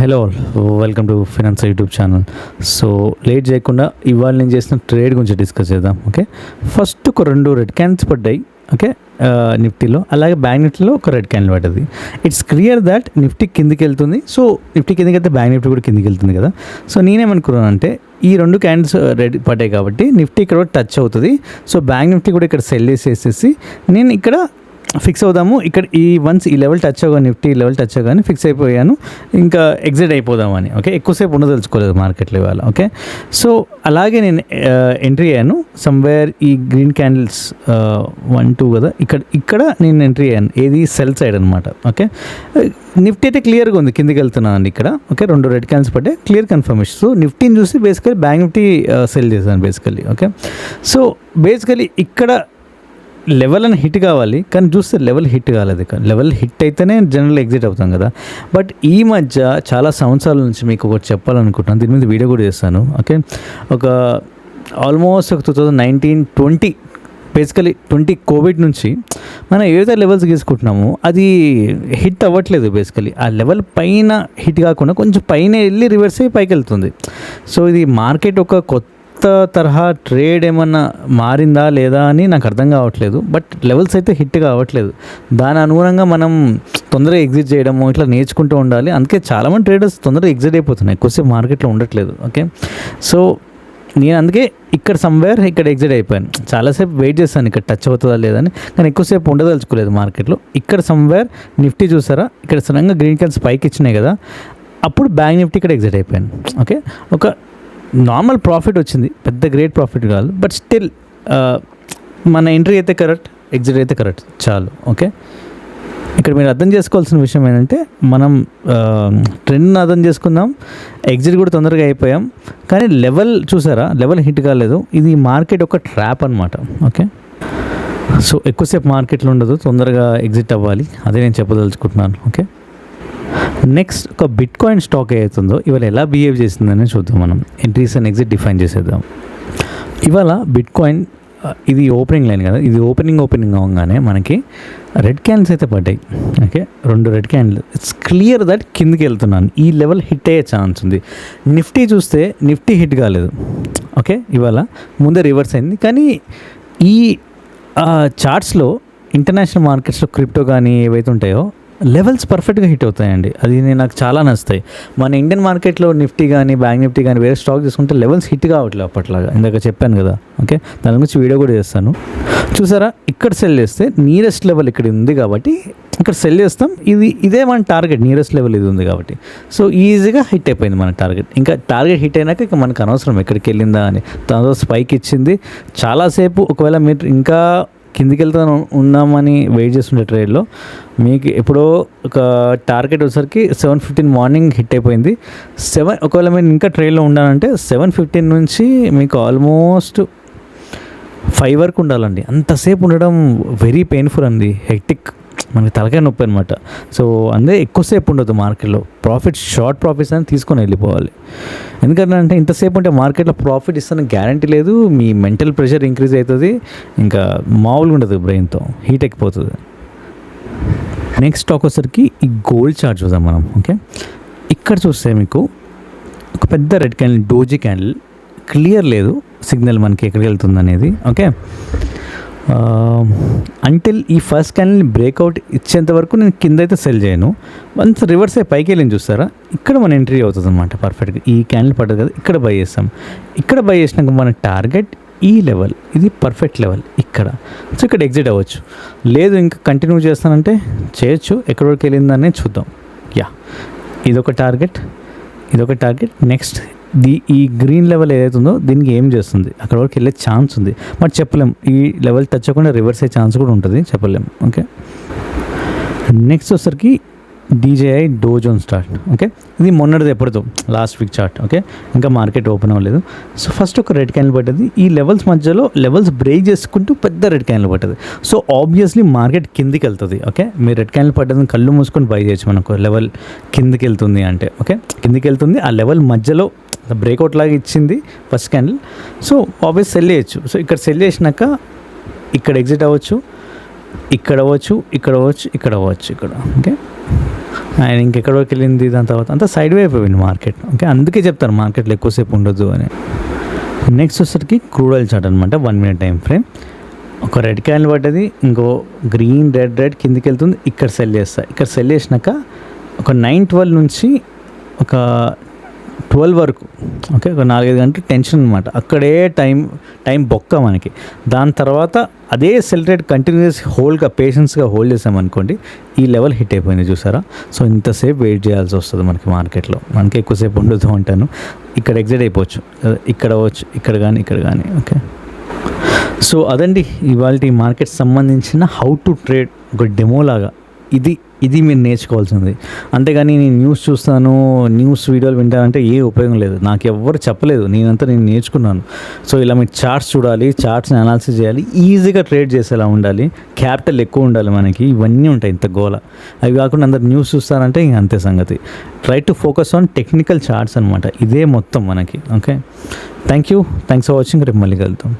Hello all, welcome to finance YouTube channel. So late చేయకుండా ఇవాళ నేను చేసిన ట్రేడ్ గురించి డిస్కస్ చేద్దాం. ఓకే, ఫస్ట్ ఒక 2 రెడ్ క్యాండిల్స్ పడ్డాయి. ఓకే, నిఫ్టీలో, అలాగే బ్యాంక్ నిఫ్టీలో ఒక రెడ్ క్యాండిల్ పడ్డది. ఇట్స్ క్లియర్ దట్ నిఫ్టీ కిందికి వెళ్తుంది. సో నిఫ్టీ కిందికి వెళ్తే బ్యాంక్ నిఫ్టీ కూడా కిందికి వెళ్తుంది కదా. సో నేనేమనుకున్నానంటే ఈ 2 క్యాండిల్స్ రెడ్ పడ్డాయి కాబట్టి నిఫ్టీ ఇక్కడ టచ్ అవుతుంది. సో బ్యాంక్ నిఫ్టీ కూడా ఇక్కడ సెల్ చేసేసి నేను ఇక్కడ ఫిక్స్ అవుదాము. ఇక్కడ వన్స్ ఈ లెవెల్ టచ్ అవ్వగానే, నిఫ్టీ లెవెల్ టచ్ అవ్వగానే ఫిక్స్ అయిపోయాను, ఇంకా ఎగ్జిట్ అయిపోదామని. ఓకే, ఎక్కువసేపు ఉండదలుచుకోలేదు మార్కెట్లో ఇవాళ. ఓకే, సో అలాగే నేను ఎంట్రీ అయ్యాను సమ్వేర్ ఈ గ్రీన్ క్యాండిల్స్ 1, 2 కదా, ఇక్కడ నేను ఎంట్రీ అయ్యాను. ఏది సెల్ సైడ్ అనమాట. ఓకే, నిఫ్టీ అయితే క్లియర్గా ఉంది, కిందికి వెళ్తున్నాను అండి ఇక్కడ. ఓకే, 2 రెడ్ క్యాండిల్స్ పడ్డాయి, క్లియర్ కన్ఫర్మేషన్. సో నిఫ్టీని చూసి బేసికలీ బ్యాంక్ నిఫ్టీ సెల్ చేశాను బేసికలీ. ఓకే, సో బేసికలీ ఇక్కడ లెవెల్ అని హిట్ కావాలి, కానీ చూస్తే లెవెల్ హిట్ కాలేదు. లెవెల్ హిట్ అయితేనే జనరల్ ఎగ్జిట్ అవుతాం కదా. బట్ ఈ మధ్య చాలా సంవత్సరాల నుంచి మీకు ఒకటి చెప్పాలనుకుంటున్నాను, దీని మీద వీడియో కూడా చేస్తాను. ఓకే, ఒక ఆల్మోస్ట్ ఒక 2019-20 బేసికలీ 20 కోవిడ్ నుంచి మనం ఏదైతే లెవెల్స్ తీసుకుంటున్నామో అది హిట్ అవ్వట్లేదు. బేసికలీ ఆ లెవెల్ పైన హిట్ కాకుండా కొంచెం పైన వెళ్ళి రివర్స్ అయ్యి పైకి వెళ్తుంది. సో ఇది మార్కెట్ ఒక కొత్త తరహా ట్రేడ్ ఏమన్నా మారిందా లేదా అని నాకు అర్థం కావట్లేదు. బట్ లెవెల్స్ అయితే హిట్ కావట్లేదు. దాని అనుగుణంగా మనం తొందరగా ఎగ్జిట్ చేయడము ఇట్లా నేర్చుకుంటూ ఉండాలి. అందుకే చాలామంది ట్రేడర్స్ తొందరగా ఎగ్జిట్ అయిపోతున్నాయి, ఎక్కువసేపు మార్కెట్లో ఉండట్లేదు. ఓకే, సో నేను అందుకే ఇక్కడ సమ్వేర్ ఇక్కడ ఎగ్జిట్ అయిపోయాను. చాలాసేపు వెయిట్ చేస్తాను ఇక్కడ టచ్ అవుతుందా లేదని, కానీ ఎక్కువసేపు ఉండదలుచుకోలేదు మార్కెట్లో. ఇక్కడ సమ్వేర్ నిఫ్టీ చూసారా, ఇక్కడ సడన్గా గ్రీన్ క్యాండిల్స్ పైకి ఇచ్చినాయి కదా, అప్పుడు బ్యాంక్ నిఫ్టీ ఇక్కడ ఎగ్జిట్ అయిపోయాను. ఓకే, ఒక నార్మల్ ప్రాఫిట్ వచ్చింది, పెద్ద గ్రేట్ ప్రాఫిట్ కాదు, బట్ స్టిల్ మన ఎంట్రీ అయితే కరెక్ట్, ఎగ్జిట్ అయితే కరెక్ట్, చాలు. ఓకే, ఇక్కడ మీరు అర్థం చేసుకోవాల్సిన విషయం ఏంటంటే మనం ట్రెండ్ని అర్థం చేసుకుందాం, ఎగ్జిట్ కూడా తొందరగా అయిపోయాం, కానీ లెవెల్ చూసారా, లెవెల్ హిట్ కాలేదు. ఇది మార్కెట్ ఒక ట్రాప్ అనమాట. ఓకే, సో ఎక్కువసేపు మార్కెట్లో ఉండదు, తొందరగా ఎగ్జిట్ అవ్వాలి, అదే నేను చెప్పదలుచుకుంటున్నాను. ఓకే, నెక్స్ట్ ఒక బిట్ కాయిన్ స్టాక్ ఏదైతుందో ఇవాళ ఎలా బిహేవ్ చేసిందని చూద్దాం. మనం ఎంట్రీస్ అండ్ ఎగ్జిట్ డిఫైన్ చేసేద్దాం. ఇవాళ బిట్ కాయిన్ ఇది ఓపెనింగ్ లైన్ కదా, ఇది ఓపెనింగ్ అవ్వగానే మనకి రెడ్ క్యాండిల్స్ అయితే పడ్డాయి. Okay, 2 red candle. It's clear that కిందికి వెళ్తున్నాను, ఈ లెవెల్ హిట్ అయ్యే ఛాన్స్ ఉంది. నిఫ్టీ చూస్తే నిఫ్టీ హిట్ కాలేదు. ఓకే, ఇవాళ ముందే రివర్స్ అయింది, కానీ ఈ చార్ట్స్లో ఇంటర్నేషనల్ మార్కెట్స్లో క్రిప్టో కానీ ఏవైతే ఉంటాయో లెవెల్స్ పర్ఫెక్ట్గా హిట్ అవుతాయండి. అది నాకు చాలా నచ్చుతాయి. మన ఇండియన్ మార్కెట్లో నిఫ్టీ కానీ బ్యాంక్ నిఫ్టీ కానీ వేరే స్టాక్ తీసుకుంటే లెవెల్స్ హిట్ కావట్లేదు అప్పట్లాగా, ఇందాక చెప్పాను కదా. ఓకే, దాని గురించి వీడియో కూడా చేస్తాను. చూసారా, ఇక్కడ సెల్ చేస్తే నియరెస్ట్ లెవెల్ ఇక్కడ ఉంది కాబట్టి ఇక్కడ సెల్ చేస్తాం. ఇదే మన టార్గెట్, నియరెస్ట్ లెవెల్ ఇది ఉంది కాబట్టి. సో ఈజీగా హిట్ అయిపోయింది మన టార్గెట్. ఇంకా టార్గెట్ హిట్ అయినాక ఇక మనకు అనవసరం ఎక్కడికి వెళ్ళిందా అని. దాంతో స్పైక్ ఇచ్చింది చాలాసేపు. ఒకవేళ మీరు ఇంకా కిందికి వెళ్తా ఉన్నామని వెయిట్ చేస్తుండే ట్రేడ్లో మీకు ఎప్పుడో ఒక టార్గెట్ వచ్చేసరికి 7:15 మార్నింగ్ హిట్ అయిపోయింది. ఒకవేళ మీరు ఇంకా ట్రేడ్లో ఉండాలంటే 7:15 నుంచి మీకు ఆల్మోస్ట్ 5 వరకు ఉండాలండి. అంతసేపు ఉండడం వెరీ పెయిన్ఫుల్ అండి, హెక్టిక్, మనకి తలకాయ నొప్పి అనమాట. సో అందుకే ఎక్కువసేపు ఉండదు మార్కెట్లో. షార్ట్ ప్రాఫిట్స్ అని తీసుకొని వెళ్ళిపోవాలి. ఎందుకంటే ఇంతసేపు ఉంటే మార్కెట్లో ప్రాఫిట్ ఇస్తున్న గ్యారంటీ లేదు. మీ మెంటల్ ప్రెషర్ ఇంక్రీజ్ అవుతుంది, ఇంకా మామూలుగా ఉండదు, బ్రెయిన్తో హీట్ ఎక్కిపోతుంది. నెక్స్ట్ స్టాక్ వచ్చేసరికి ఈ గోల్డ్ చార్ట్ చూద్దాం మనం. ఓకే, ఇక్కడ చూస్తే మీకు ఒక పెద్ద red candle, doji candle, clear లేదు సిగ్నల్ మనకి ఎక్కడికి వెళ్తుంది అనేది. ఓకే, అంటిల్ ఈ ఫస్ట్ క్యాండిల్ని బ్రేక్అవుట్ ఇచ్చేంత వరకు నేను కింద అయితే సెల్ చేయను. వన్స్ రివర్స్ అయ్యి పైకి వెళ్ళి చూస్తారా, ఇక్కడ మన ఎంట్రీ అవుతుంది అనమాట పర్ఫెక్ట్గా. ఈ క్యాండిల్ పడ్డది కదా, ఇక్కడ బై చేస్తాం. ఇక్కడ బై చేసినాక మన టార్గెట్ ఈ లెవెల్, ఇది పర్ఫెక్ట్ లెవెల్ ఇక్కడ. సో ఇక్కడ ఎగ్జిట్ అవ్వచ్చు, లేదు ఇంకా కంటిన్యూ చేస్తానంటే చేయొచ్చు. ఎక్కడి వరకు వెళ్ళిందని చూద్దాం. యా, ఇదొక టార్గెట్. నెక్స్ట్ ఈ గ్రీన్ లెవెల్ ఏదైతుందో దీనికి ఏం చేస్తుంది, అక్కడ వరకు వెళ్ళే ఛాన్స్ ఉంది, బట్ చెప్పలేం. ఈ లెవెల్ టచ్ అవ్వకుండా రివర్స్ అయ్యే ఛాన్స్ కూడా ఉంటుంది, చెప్పలేం. ఓకే, నెక్స్ట్ వచ్చేసరికి DJI Dow Jones chart. Okay, ఇది మొన్నటిది ఎప్పటిదో లాస్ట్ వీక్ చార్ట్. ఓకే, ఇంకా మార్కెట్ ఓపెన్ అవ్వలేదు. సో ఫస్ట్ ఒక రెడ్ క్యాండిల్ పడ్డది. ఈ లెవెల్స్ మధ్యలో లెవెల్స్ బ్రేక్ చేసుకుంటూ పెద్ద రెడ్ క్యాండిల్ పడ్డది. సో ఆబ్వియస్లీ మార్కెట్ కిందికి వెళ్తుంది. ఓకే, మీరు రెడ్ క్యాండిల్ పడ్డదని కళ్ళు మూసుకొని బై చేయొచ్చు. మనకు లెవెల్ కిందికి వెళ్తుంది అంటే, ఓకే కిందికి వెళ్తుంది, ఆ లెవెల్ మధ్యలో బ్రేక్అవుట్ లాగా ఇచ్చింది first candle. So obvious cell చేయొచ్చు. సో ఇక్కడ సెల్ చేసినాక ఇక్కడ ఎగ్జిట్ అవ్వచ్చు, ఇక్కడ అవ్వచ్చు. ఓకే, ఆయన ఇంకెక్కడి వరకు వెళ్ళింది, దాని తర్వాత అంతా సైడ్ వే అయిపోయింది మార్కెట్. ఓకే, అందుకే చెప్తారు మార్కెట్లో ఎక్కువసేపు ఉండొద్దు అని. నెక్స్ట్ వచ్చేసరికి క్రూడ్ ఆయిల్ చార్ట్ అనమాట, 1 minute టైం ఫ్రేమ్. ఒక రెడ్ క్యాండిల్ పడ్డది, ఇంకో గ్రీన్ రెడ్ కిందికి వెళ్తుంది, ఇక్కడ సెల్ చేస్తా. ఇక్కడ సెల్ చేసినాక ఒక 9:12 నుంచి ఒక 12 వరకు, ఓకే, ఒక 4-5 గంటలు టెన్షన్ అనమాట. అక్కడే టైం బొక్క మనకి. దాని తర్వాత అదే సెల్ రేట్ కంటిన్యూస్ పేషెన్స్గా హోల్డ్ చేసామనుకోండి, ఈ లెవెల్ హిట్ అయిపోయింది చూసారా. సో ఇంతసేపు వెయిట్ చేయాల్సి వస్తుంది మనకి మార్కెట్లో. మనకి ఎక్కువసేపు ఉండదు అంటాను. ఇక్కడ ఎగ్జిట్ అయిపోవచ్చు, ఇక్కడ అవ్వచ్చు, ఇక్కడ కానీ. ఓకే, సో అదండి ఇవాళ ఈ మార్కెట్ సంబంధించిన హౌ టు ట్రేడ్ ఒక డెమో లాగా. ఇది మీరు నేర్చుకోవాల్సింది. అంతేగాని నేను న్యూస్ చూస్తాను, న్యూస్ వీడియోలు వింటానంటే ఏ ఉపయోగం లేదు. నాకు ఎవ్వరు చెప్పలేదు, నేను నేర్చుకున్నాను. సో ఇలా మీరు చార్ట్స్ చూడాలి, చార్ట్స్ని అనాలిసిస్ చేయాలి, ఈజీగా ట్రేడ్ చేసేలా ఉండాలి, క్యాపిటల్ ఎక్కువ ఉండాలి మనకి. ఇవన్నీ ఉంటాయి ఇంత గోల. అవి కాకుండా అందరు న్యూస్ చూస్తారంటే ఇంక అంతే సంగతి. Try to focus on technical charts అనమాట. ఇదే మొత్తం మనకి. Okay, thanks for watching. రేపు మళ్ళీ కలుద్దాం.